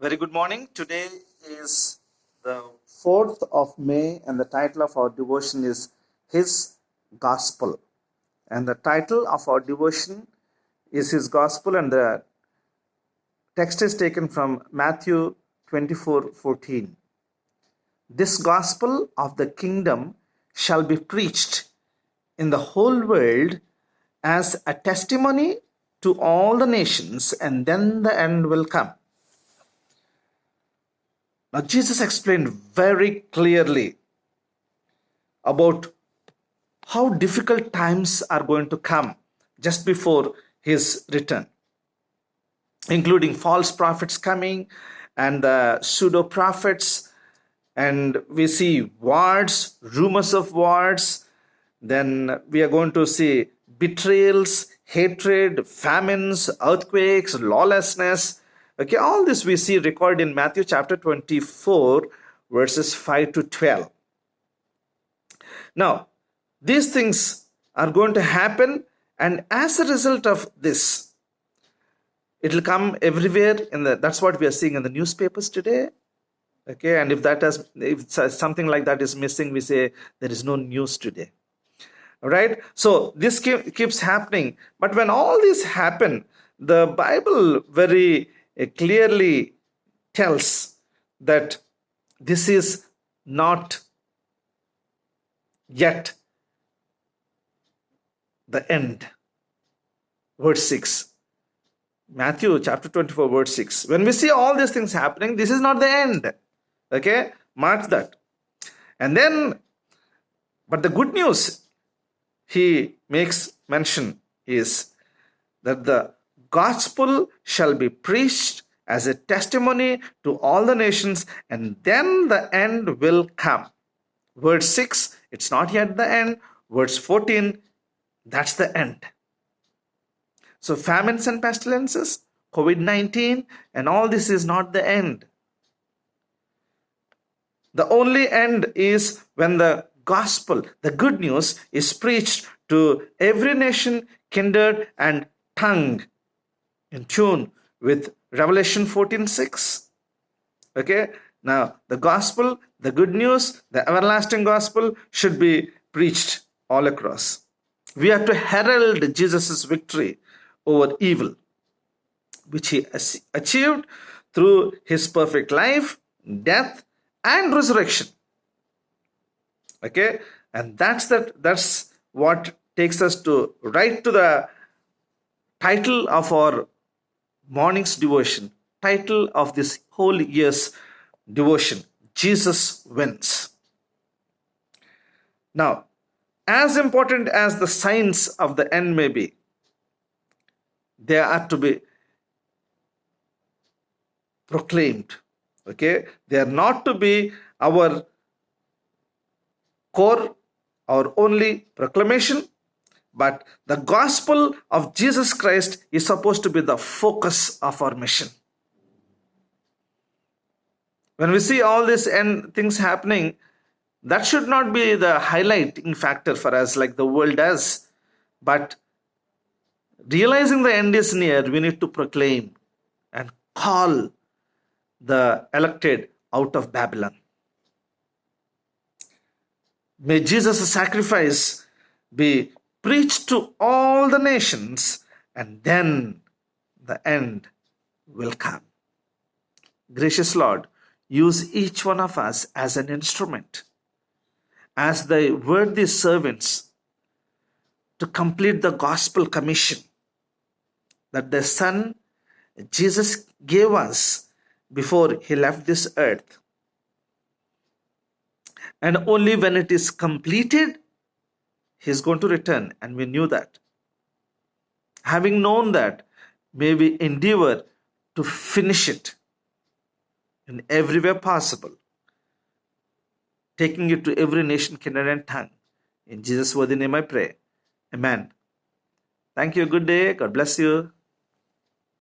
Very good morning. Today is the 4th of May, and the title of our devotion is His Gospel. And the title of our devotion is His Gospel, and the text is taken from Matthew 24:14. This gospel of the kingdom shall be preached in the whole world as a testimony to all the nations, and then the end will come. Now, Jesus explained very clearly about how difficult times are going to come just before his return, including false prophets coming and the pseudo prophets. And we see wars, rumors of wars. Then we are going to see betrayals, hatred, famines, earthquakes, lawlessness. Okay, all this we see recorded in Matthew chapter 24, verses 5 to 12. Now, these things are going to happen, and as a result of this, it will come everywhere. That's what we are seeing in the newspapers today. Okay, and if something like that is missing, we say there is no news today. All right, so this keeps happening. But when all this happen, the Bible very clearly tells that this is not yet the end. Verse 6. Matthew chapter 24, verse 6. When we see all these things happening, this is not the end. Okay, mark that. And then, but the good news he makes mention is that the gospel shall be preached as a testimony to all the nations, and then the end will come. Verse 6, it's not yet the end. Verse 14, that's the end. So famines and pestilences, COVID-19, and all this is not the end. The only end is when the gospel, the good news, is preached to every nation, kindred, and tongue, in tune with Revelation 14:6. Okay, now the gospel, the good news, the everlasting gospel should be preached all across. We are to herald Jesus' victory over evil, which he achieved through his perfect life, death, and resurrection. Okay, and that's what takes us to right to the title of our morning's devotion, title of this whole year's devotion: Jesus wins. Now, as important as the signs of the end may be, they are to be proclaimed. Okay, they are not to be our core, our only proclamation, but the gospel of Jesus Christ is supposed to be the focus of our mission. When we see all these end things happening, that should not be the highlighting factor for us like the world does. But realizing the end is near, we need to proclaim and call the elected out of Babylon. May Jesus' sacrifice be preached to all the nations, and then the end will come. Gracious Lord, use each one of us as an instrument, as thy worthy servants, to complete the gospel commission that the Son Jesus gave us before he left this earth. And only when it is completed, he is going to return, and we knew that. Having known that, may we endeavor to finish it in every way possible, taking it to every nation, kindred, and tongue. In Jesus' worthy name I pray. Amen. Thank you. Good day. God bless you.